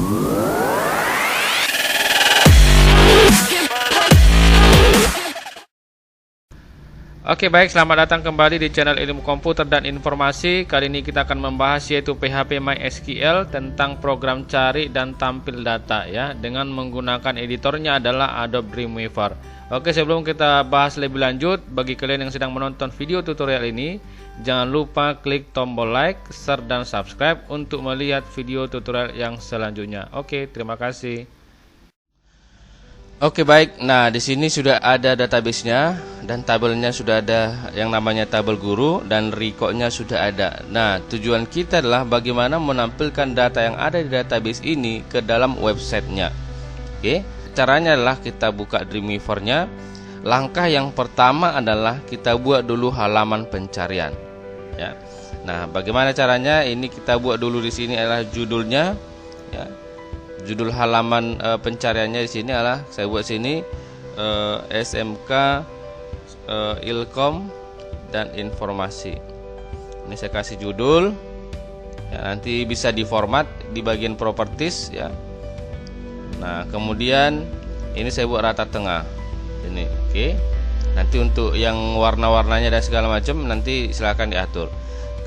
Oke, baik, selamat datang kembali di channel Ilmu Komputer dan Informasi. Kali ini kita akan membahas yaitu PHP MySQL tentang program cari dan tampil data ya, dengan menggunakan editornya adalah Adobe Dreamweaver. Oke, sebelum kita bahas lebih lanjut, bagi kalian yang sedang menonton video tutorial ini, jangan lupa klik tombol like, share dan subscribe untuk melihat video tutorial yang selanjutnya. Oke, terima kasih. Oke, baik. Nah, di sini sudah ada database-nya dan tabelnya sudah ada yang namanya tabel guru dan record-nya sudah ada. Nah, tujuan kita adalah bagaimana menampilkan data yang ada di database ini ke dalam websitenya. Oke, caranya adalah kita buka Dreamweaver-nya. Langkah yang pertama adalah kita buat dulu halaman pencarian. Ya. Nah, bagaimana caranya? Ini kita buat dulu di sini adalah judulnya. Ya. Judul halaman pencariannya di sini adalah saya buat sini SMK Ilkom dan informasi. Ini saya kasih judul. Ya, nanti bisa diformat di bagian properties ya. Nah, kemudian ini saya buat rata tengah. Ini, oke. Nanti untuk yang warna-warnanya dan segala macam nanti silakan diatur.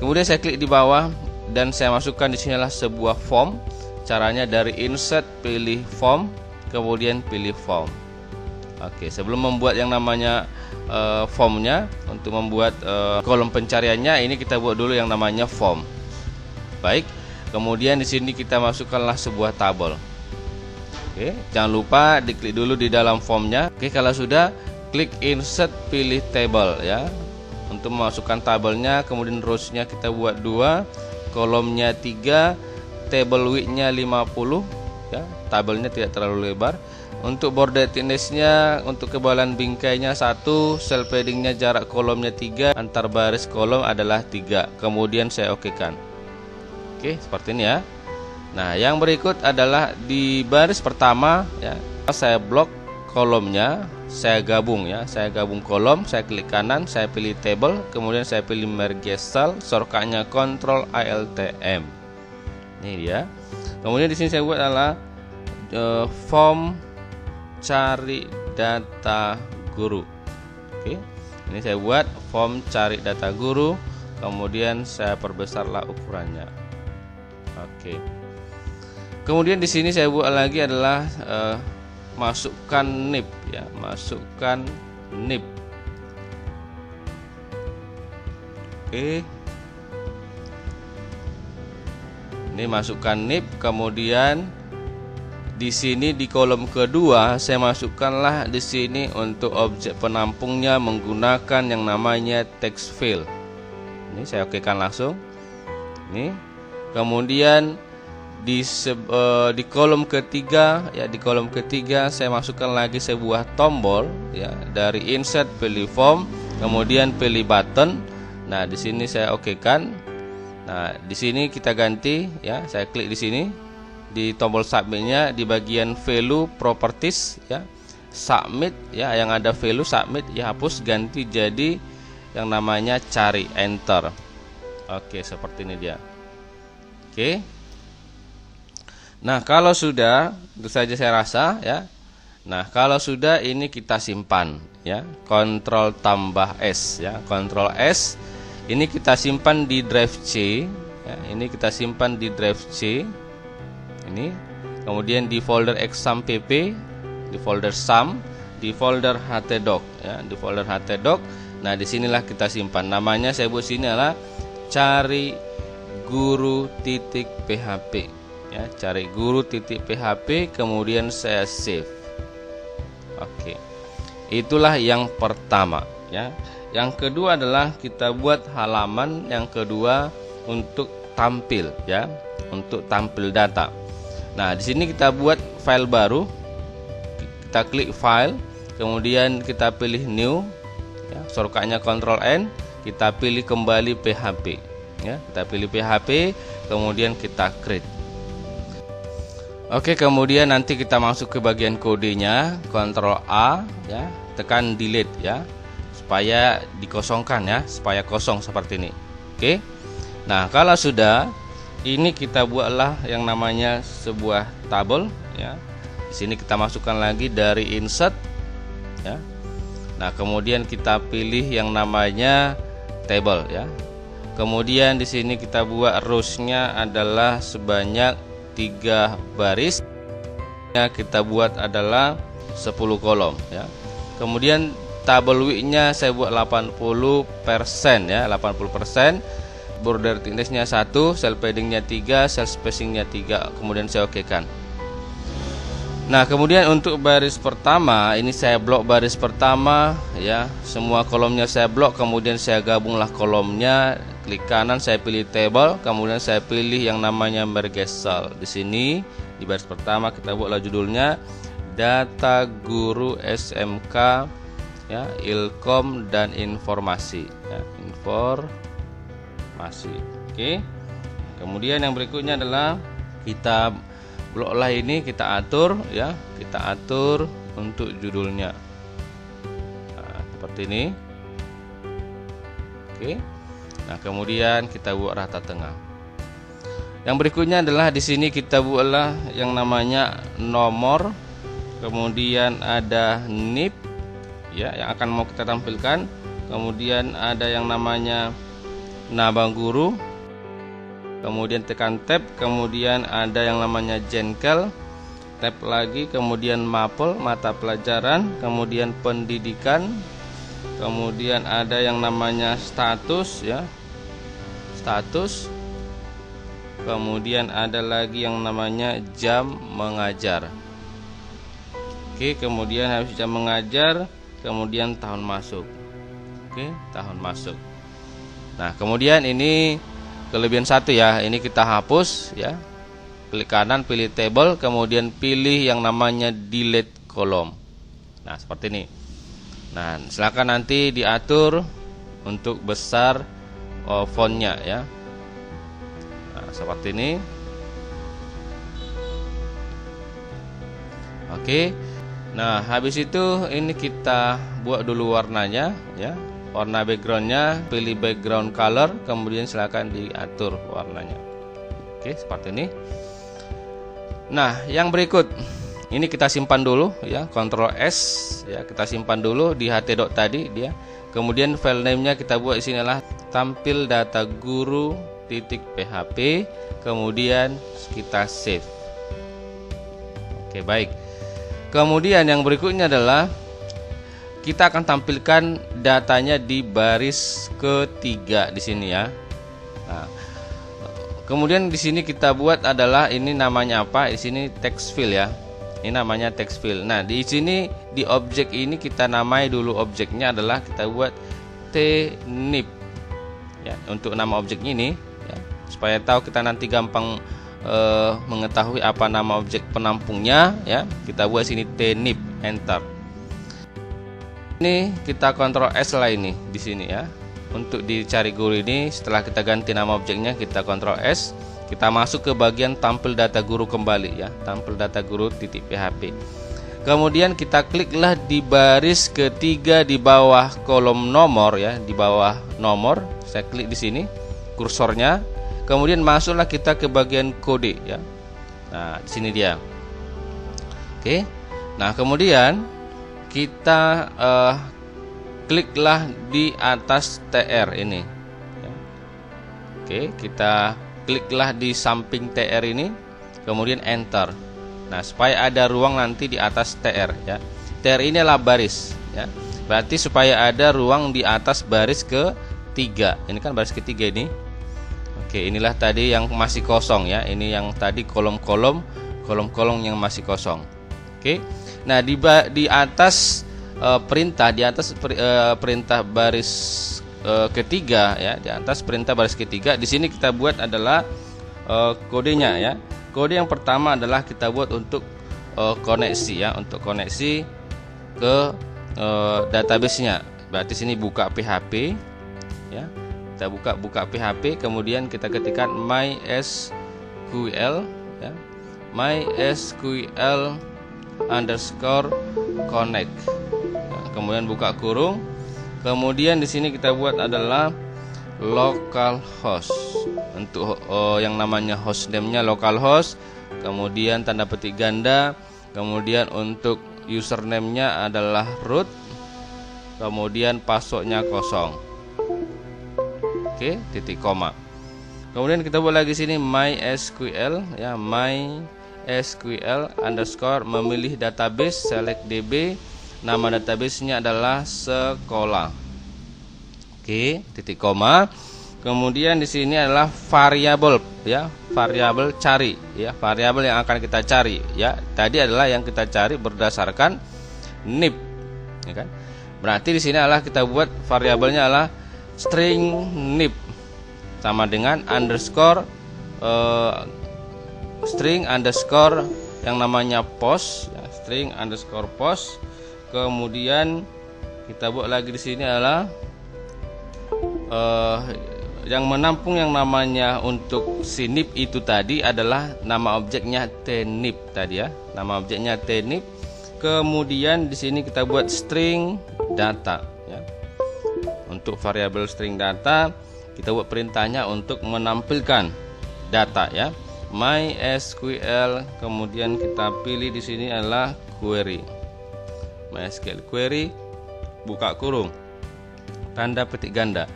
Kemudian saya klik di bawah dan saya masukkan di sinilah sebuah form. Caranya dari insert, pilih form, kemudian pilih form. Oke, sebelum membuat yang namanya formnya, untuk membuat kolom pencariannya, ini kita buat dulu yang namanya form. Baik, kemudian di sini kita masukkanlah sebuah tabel. Oke, jangan lupa diklik dulu di dalam formnya. Oke, kalau sudah, klik insert, pilih table ya. Untuk memasukkan tabelnya, kemudian rows-nya kita buat 2, kolomnya 3. Table width-nya 50 ya, tabelnya tidak terlalu lebar. Untuk border thickness-nya, untuk kebalan bingkainya 1, cell padding-nya jarak kolomnya 3, antar baris kolom adalah 3. Kemudian saya okekan. Oke, seperti ini ya. Nah, yang berikut adalah di baris pertama ya, saya blok kolomnya, saya gabung ya. Saya gabung kolom, saya klik kanan, saya pilih table, kemudian saya pilih merge cell, shortcut-nya Ctrl ALTM. Ini dia. Kemudian di sini saya buat adalah form cari data guru. Oke. Ini saya buat form cari data guru. Kemudian saya perbesarlah ukurannya. Oke. Kemudian di sini saya buat lagi adalah masukkan nib ya, masukkan nib. Oke. Ini masukkan nib, kemudian di sini di kolom kedua saya masukkanlah di sini untuk objek penampungnya menggunakan yang namanya text field. Ini saya okekan langsung. Ini. Kemudian di kolom ketiga ya, di kolom ketiga saya masukkan lagi sebuah tombol ya, dari insert pilih form, kemudian pilih button. Nah, di sini saya okekan. Nah, di sini kita ganti ya, saya klik di sini di tombol submitnya di bagian value properties ya, submit ya, yang ada value submit ya, hapus, ganti jadi yang namanya cari, enter. Oke, seperti ini dia. Oke. Nah, kalau sudah, itu saja saya rasa ya. Nah, kalau sudah ini kita simpan ya, Ctrl tambah S ya, Ctrl S. Ini kita simpan di drive C ya, ini kita simpan di drive C ini, kemudian di folder exam pp, di folder sum, di folder htdoc ya, di folder htdoc. Nah, disinilah kita simpan, namanya saya buat sini adalah cari guru .php ya, cari guru .php, kemudian saya save. Oke, itulah yang pertama ya. Yang kedua adalah kita buat halaman yang kedua untuk tampil ya, untuk tampil data. Nah, di sini kita buat file baru. Kita klik file, kemudian kita pilih new ya, shortcut-nya Ctrl N, kita pilih kembali PHP ya, kita pilih PHP, kemudian kita create. Oke, kemudian nanti kita masuk ke bagian kodenya, Ctrl A ya, tekan delete ya, supaya dikosongkan ya, supaya kosong seperti ini. Oke. Nah, kalau sudah ini kita buatlah yang namanya sebuah tabel ya. Di sini kita masukkan lagi dari insert ya. Nah, kemudian kita pilih yang namanya table ya. Kemudian di sini kita buat rows-nya adalah sebanyak 3 baris. Ya, kita buat adalah 10 kolom ya. Kemudian tabel width-nya saya buat 80% ya, 80%. Border thickness-nya 1, cell padding-nya 3, cell spacing-nya 3. Kemudian saya okekan. Nah, kemudian untuk baris pertama ini saya blok baris pertama ya. Semua kolomnya saya blok, kemudian saya gabunglah kolomnya. Klik kanan saya pilih table, kemudian saya pilih yang namanya merge cell. Di sini di baris pertama kita buatlah judulnya data guru SMK ya, Ilkom dan informasi ya, informasi. Oke. Kemudian yang berikutnya adalah kita bloklah ini, kita atur ya, kita atur untuk judulnya. Nah, seperti ini. Oke. Nah, kemudian kita buat rata tengah. Yang berikutnya adalah di sini kita buatlah yang namanya nomor, kemudian ada NIP ya yang akan mau kita tampilkan, kemudian ada yang namanya nama guru, kemudian tekan tab, kemudian ada yang namanya jengkel, tab lagi, kemudian mapel mata pelajaran, kemudian pendidikan, kemudian ada yang namanya status ya, status, kemudian ada lagi yang namanya jam mengajar. Oke, kemudian habis jam mengajar, kemudian tahun masuk. Oke, tahun masuk. Nah, kemudian ini kelebihan satu ya, ini kita hapus ya. Klik kanan pilih table, kemudian pilih yang namanya delete kolom. Nah, seperti ini. Nah, silakan nanti diatur untuk besar fontnya ya. Nah, seperti ini. Oke. Nah, habis itu ini kita buat dulu warnanya ya. Warna backgroundnya, pilih background color, kemudian silakan diatur warnanya. Oke, seperti ini. Nah, yang berikut ini kita simpan dulu ya, Ctrl S ya, kita simpan dulu di ht.doc tadi dia. Kemudian file name-nya kita buat di sinilah tampil data guru .php, kemudian kita save. Oke, baik. Kemudian yang berikutnya adalah kita akan tampilkan datanya di baris ketiga di sini ya. Nah, kemudian di sini kita buat adalah ini namanya apa? Di sini text field ya. Ini namanya text field. Nah, di sini di objek ini kita namai dulu objeknya adalah kita buat tnip ya, untuk nama objeknya ini ya, supaya tahu kita nanti gampang mengetahui apa nama objek penampungnya ya. Kita buat sini tnip, enter. Ini kita Ctrl S lah ini di sini ya. Untuk dicari guru ini setelah kita ganti nama objeknya kita Ctrl S, kita masuk ke bagian tampil data guru kembali ya, tampil data guru .php. Kemudian kita kliklah di baris ketiga di bawah kolom nomor ya, di bawah nomor. Saya klik di sini kursornya. Kemudian masuklah kita ke bagian kode ya. Nah, di sini dia. Oke. Nah, kemudian kita kliklah di atas TR ini ya. Oke, kita kliklah di samping TR ini, kemudian enter. Nah, supaya ada ruang nanti di atas TR ya. TR ini adalah baris ya. Berarti supaya ada ruang di atas baris ketiga. Ini kan baris ketiga ini. Oke, inilah tadi yang masih kosong ya. Ini yang tadi kolom-kolom yang masih kosong. Oke. Nah, di atas perintah, di atas perintah baris ketiga ya, di atas perintah baris ketiga di sini kita buat adalah kodenya ya. Kode yang pertama adalah kita buat untuk koneksi ya, untuk koneksi ke database-nya. Berarti sini buka PHP ya. Kita buka PHP, kemudian kita ketikkan MySQL ya. MySQL _connect. Nah, kemudian buka kurung. Kemudian di sini kita buat adalah localhost untuk yang namanya hostname-nya localhost, kemudian tanda petik ganda, kemudian untuk username-nya adalah root, kemudian password-nya kosong. Oke, titik koma. Kemudian kita buat lagi sini MySQL ya, MySQL underscore memilih database, select DB, nama database-nya adalah sekolah. Oke, titik koma. Kemudian di sini adalah variabel ya, variabel cari ya, variabel yang akan kita cari ya. Tadi adalah yang kita cari berdasarkan nib ya kan. Berarti di sini adalah kita buat variabelnya adalah string nib sama dengan underscore string underscore yang namanya post ya, string underscore post. Kemudian kita buat lagi di sini adalah yang menampung yang namanya untuk si nib itu tadi adalah nama objeknya tnib tadi ya, nama objeknya tnib. Kemudian di sini kita buat string data ya. Untuk variabel string data kita buat perintahnya untuk menampilkan data ya, MySQL, kemudian kita pilih di sini adalah query, MySQL query, buka kurung, tanda petik ganda,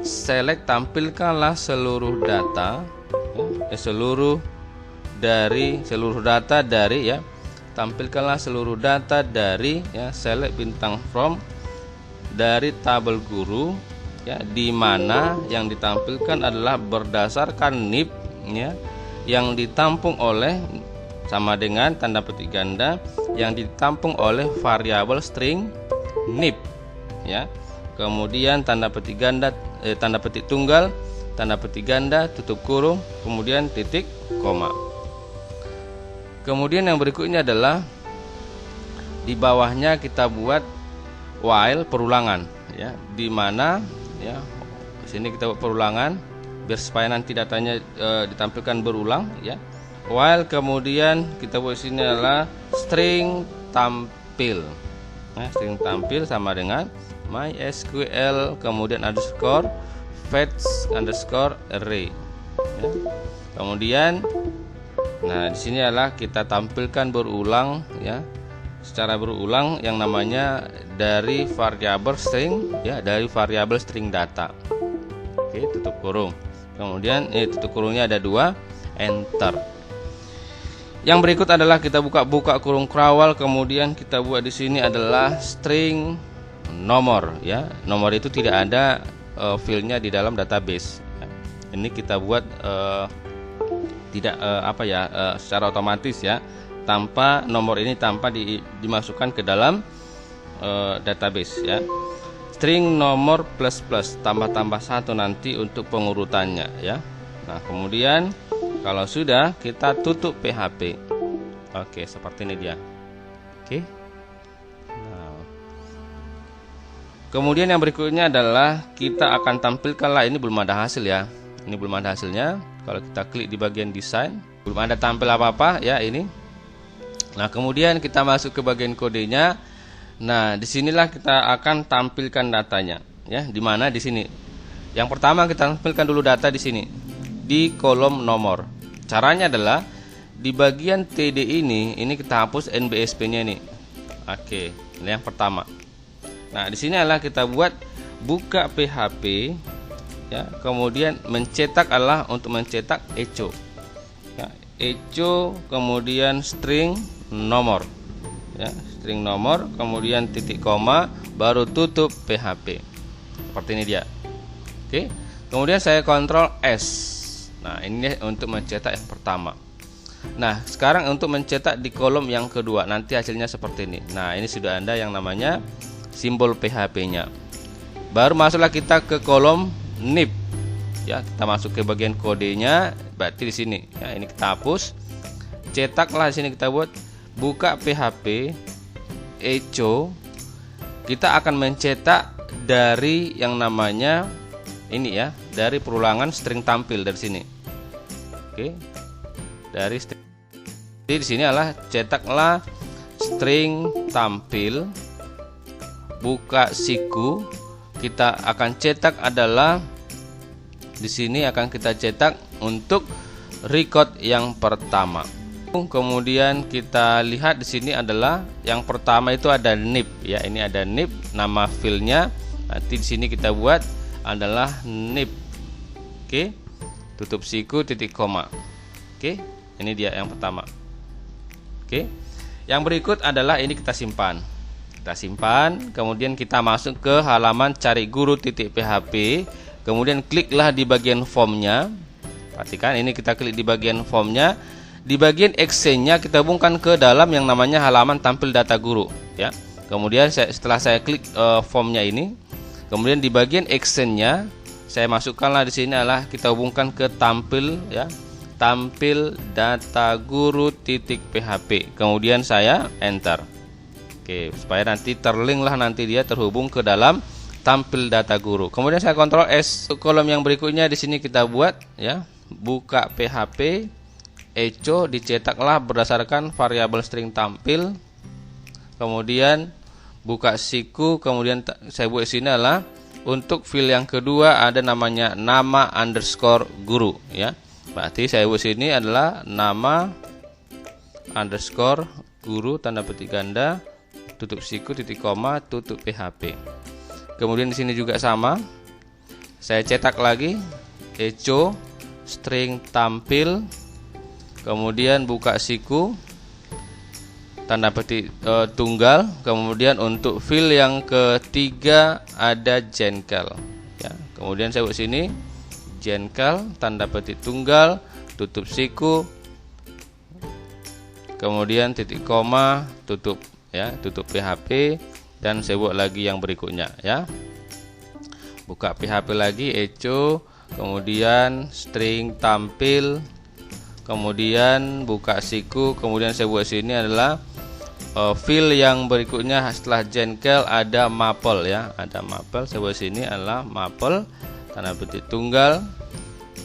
select tampilkanlah seluruh data ya, seluruh data dari ya, tampilkanlah seluruh data dari ya, select bintang from dari tabel guru ya, di mana yang ditampilkan adalah berdasarkan nib ya, yang ditampung oleh sama dengan tanda petik ganda yang ditampung oleh variabel string nib ya. Kemudian tanda petik ganda tanda petik tunggal, tanda petik ganda, tutup kurung, kemudian titik koma. Kemudian yang berikutnya adalah di bawahnya kita buat while perulangan ya, di mana ya, di sini kita buat perulangan biar supaya nanti datanya ditampilkan berulang ya. While kemudian kita buat sini adalah string tampil. Nah, string tampil sama dengan MySQL kemudian underscore fetch underscore array ya. Kemudian nah di sini adalah kita tampilkan berulang ya, secara berulang yang namanya dari variabel string ya, dari variabel string data. Oke, tutup kurung. Kemudian tutup kurungnya ada 2, enter. Yang berikut adalah kita buka kurung krawal, kemudian kita buat di sini adalah string nomor ya. Nomor itu tidak ada filenya di dalam database ya. Ini kita buat tidak secara otomatis ya, tanpa nomor ini tanpa dimasukkan ke dalam database ya. String nomor plus tambah 1 nanti untuk pengurutannya ya. Nah, kemudian kalau sudah kita tutup PHP. Oke, seperti ini dia. Oke. Nah, kemudian yang berikutnya adalah kita akan tampilkanlah, ini belum ada hasil ya. Ini belum ada hasilnya. Kalau kita klik di bagian desain, belum ada tampil apa-apa ya ini. Nah, kemudian kita masuk ke bagian kodenya. Nah, disinilah kita akan tampilkan datanya ya. Di mana di sini? Yang pertama kita tampilkan dulu data di sini di kolom nomor. Caranya adalah di bagian TD ini kita hapus NBSP-nya ini. Oke, ini yang pertama. Nah, di sini adalah kita buat buka PHP ya, kemudian mencetak adalah untuk mencetak echo. Ya, echo kemudian string nomor. Ya, string nomor, kemudian titik koma, baru tutup PHP. Seperti ini dia. Oke. Kemudian saya kontrol S. Nah, ini untuk mencetak yang pertama. Nah, sekarang untuk mencetak di kolom yang kedua, nanti hasilnya seperti ini. Nah, ini sudah ada yang namanya simbol PHP-nya. Baru masuklah kita ke kolom nib. Ya, kita masuk ke bagian kodenya, berarti di sini. Ya, ini kita hapus. Cetaklah di sini kita buat buka PHP echo. Kita akan mencetak dari yang namanya ini ya, dari perulangan string tampil dari sini. Oke. Dari string. Jadi di sini adalah cetaklah string tampil buka siku. Kita akan cetak adalah di sini akan kita cetak untuk record yang pertama. Kemudian kita lihat di sini adalah yang pertama itu ada nib ya. Ini ada nib, nama filenya. Nanti di sini kita buat adalah nib. Oke. Tutup siku titik koma. Oke. Ini dia yang pertama. Oke. Yang berikut adalah ini kita simpan. Kita simpan, kemudian kita masuk ke halaman cari guru .php. Kemudian kliklah di bagian formnya. Perhatikan ini kita klik di bagian formnya. Di bagian exchange-nya kita hubungkan ke dalam yang namanya halaman tampil data guru ya. Kemudian setelah saya klik formnya ini, kemudian di bagian exchange-nya saya masukkanlah di sini adalah kita hubungkan ke tampil ya. Tampil data guru .php. Kemudian saya enter. Oke, supaya nanti terlink lah, nanti dia terhubung ke dalam tampil data guru. Kemudian saya kontrol S. Kolom yang berikutnya di sini kita buat ya, buka PHP echo, dicetaklah berdasarkan variabel string tampil. Kemudian buka siku, kemudian saya buat sini adalah untuk file yang kedua ada namanya nama underscore guru ya. Berarti saya buat sini adalah nama underscore guru tanda petik ganda tutup siku titik koma tutup PHP. Kemudian di sini juga sama. Saya cetak lagi echo string tampil. Kemudian buka siku tanda petik tunggal. Kemudian untuk file yang ketiga ada jengkel ya. Kemudian saya buat sini jengkel tanda petik tunggal tutup siku, kemudian titik koma tutup ya, tutup PHP, dan saya buat lagi yang berikutnya ya. Buka PHP lagi echo, kemudian string tampil, kemudian buka siku, kemudian saya buat sini adalah file yang berikutnya setelah jengkel ada maple ya, ada maple. Saya buat sini adalah maple tanda petik tunggal,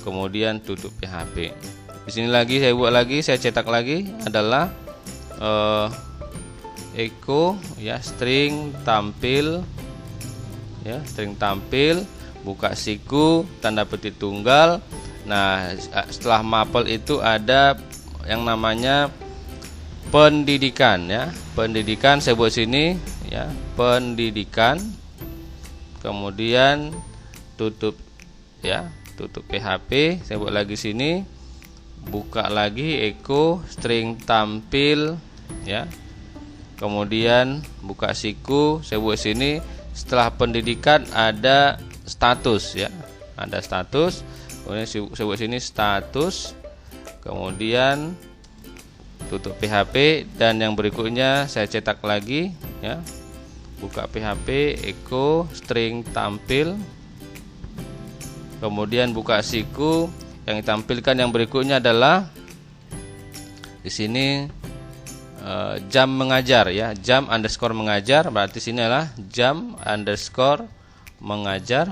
kemudian tutup PHP. Di sini lagi saya buat lagi, saya cetak lagi adalah echo ya, string tampil ya, string tampil, buka siku tanda petik tunggal. Nah, setelah maple itu ada yang namanya pendidikan ya. Pendidikan saya buat sini ya, pendidikan. Kemudian tutup ya, tutup PHP. Saya buat lagi sini, buka lagi echo string tampil ya. Kemudian buka siku, saya buat sini setelah pendidikan ada status ya, ada status. Kemudian saya buat sini status, kemudian tutup PHP, dan yang berikutnya saya cetak lagi ya, buka PHP echo string tampil, kemudian buka siku. Yang ditampilkan yang berikutnya adalah di sini jam mengajar ya, jam underscore mengajar. Berarti sini adalah jam underscore mengajar.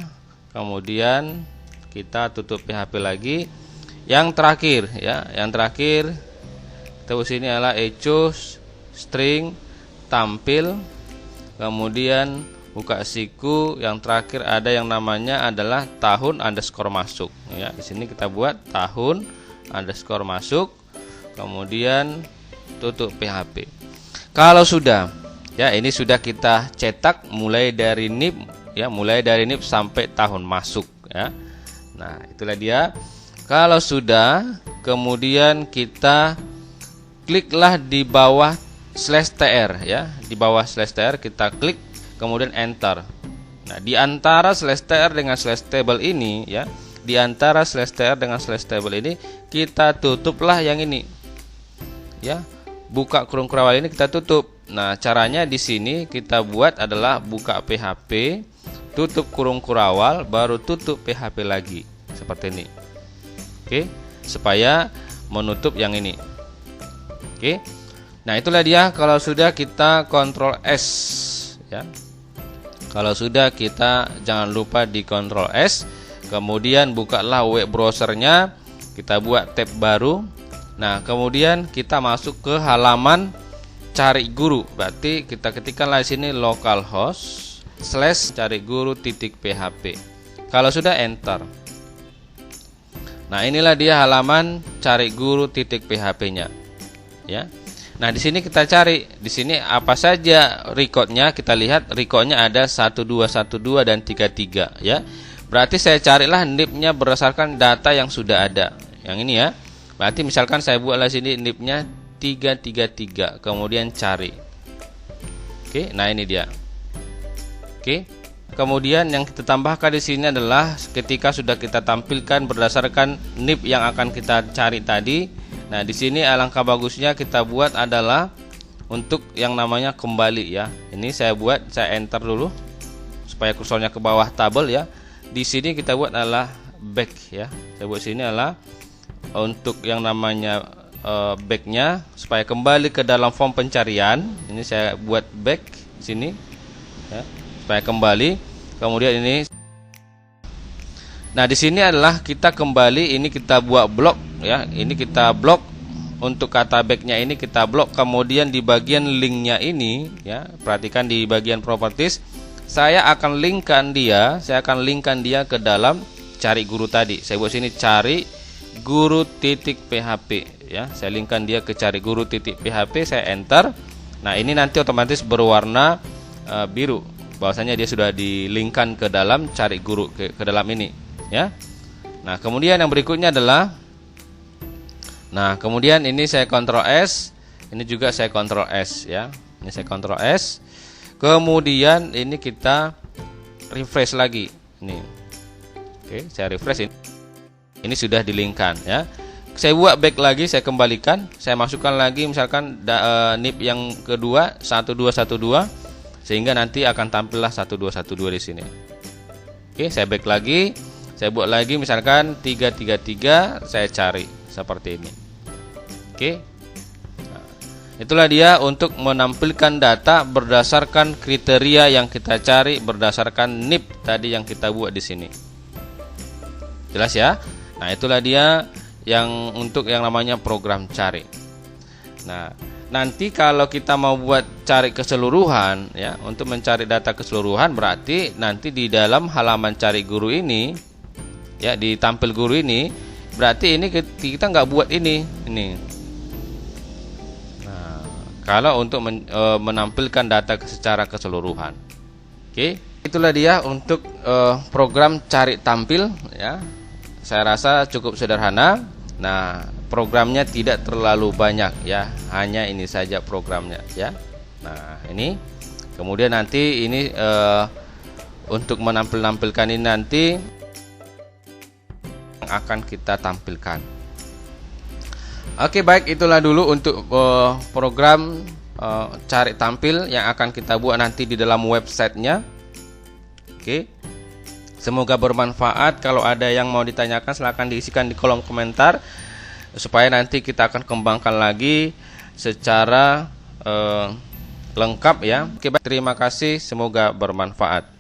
Kemudian kita tutup PHP lagi. Yang terakhir ya, yang terakhir terus ini adalah echo string tampil, kemudian buka siku. Yang terakhir ada yang namanya adalah tahun underscore masuk ya. Di sini kita buat tahun underscore masuk, kemudian tutup PHP. Kalau sudah ya, ini sudah kita cetak mulai dari nib ya, mulai dari nib sampai tahun masuk ya. Nah, itulah dia. Kalau sudah, kemudian kita kliklah di bawah /tr ya, di bawah /tr kita klik, kemudian enter. Nah, di antara /tr dengan /table ini ya, di antara /tr dengan /table ini kita tutuplah yang ini ya, buka kurung kurawal ini kita tutup. Nah, caranya di sini kita buat adalah buka PHP, tutup kurung kurawal, baru tutup PHP lagi seperti ini. Oke, supaya menutup yang ini. Oke. Nah, itulah dia kalau sudah kita Ctrl S ya. Kalau sudah, kita jangan lupa di Ctrl S, kemudian bukalah web browsernya, kita buat tab baru. Nah, kemudian kita masuk ke halaman cari guru. Berarti kita ketikkanlah di sini localhost /cari guru.php. Kalau sudah, enter. Nah, inilah dia halaman cari guru titik PHP-nya. Ya. Nah, di sini kita cari, di sini apa saja recordnya. Kita lihat recordnya ada 1212 dan 33 ya. Berarti saya carilah NIP-nya berdasarkan data yang sudah ada. Yang ini ya. Berarti misalkan saya buatlah sini NIP-nya 333, kemudian cari. Oke, nah ini dia. Oke. Kemudian yang kita tambahkan di sini adalah ketika sudah kita tampilkan berdasarkan NIP yang akan kita cari tadi. Nah, di sini alangkah bagusnya kita buat adalah untuk yang namanya kembali ya. Ini saya enter dulu supaya kursornya ke bawah tabel ya. Di sini kita buat adalah back ya. Saya buat sini adalah untuk yang namanya backnya supaya kembali ke dalam form pencarian. Ini saya buat back sini ya, supaya kembali. Kemudian ini. Nah, di sini adalah kita kembali, ini kita buat blok ya. Ini kita blok untuk kata backnya ini kita blok. Kemudian di bagian linknya ini ya, perhatikan di bagian properties, saya akan linkkan dia, ke dalam cari guru tadi. Saya buat sini cari guru titik PHP ya. Saya linkkan dia ke cari guru titik PHP, saya enter. Nah, ini nanti otomatis berwarna biru. Bahwasanya dia sudah dilinkkan ke dalam cari guru ke dalam ini. Ya. Nah, kemudian yang berikutnya adalah, nah, kemudian ini saya Ctrl S, ini juga saya Ctrl S ya. Ini saya Ctrl S. Kemudian ini kita refresh lagi. Ini. Oke, saya refresh ini. Ini sudah dilinkkan ya. Saya buat back lagi, saya kembalikan, saya masukkan lagi misalkan NIP yang kedua 1212 sehingga nanti akan tampillah 1212 di sini. Oke, saya back lagi. Saya buat lagi misalkan 333, saya cari seperti ini. Oke. Nah, itulah dia untuk menampilkan data berdasarkan kriteria yang kita cari berdasarkan NIP tadi yang kita buat di sini. Jelas ya? Nah, itulah dia yang untuk yang namanya program cari. Nah, nanti kalau kita mau buat cari keseluruhan ya, untuk mencari data keseluruhan berarti nanti di dalam halaman cari guru ini ya, di tampil guru ini berarti ini kita nggak buat ini. Nah, kalau untuk menampilkan data secara keseluruhan. Oke, itulah dia untuk program cari tampil ya. Saya rasa cukup sederhana. Nah, programnya tidak terlalu banyak ya, hanya ini saja programnya ya. Nah, ini kemudian nanti ini untuk menampilkan ini nanti akan kita tampilkan. Oke, baik, itulah dulu untuk program cari tampil yang akan kita buat nanti di dalam websitenya. Oke, semoga bermanfaat. Kalau ada yang mau ditanyakan silahkan diisikan di kolom komentar supaya nanti kita akan kembangkan lagi secara lengkap ya. Oke, baik, terima kasih, semoga bermanfaat.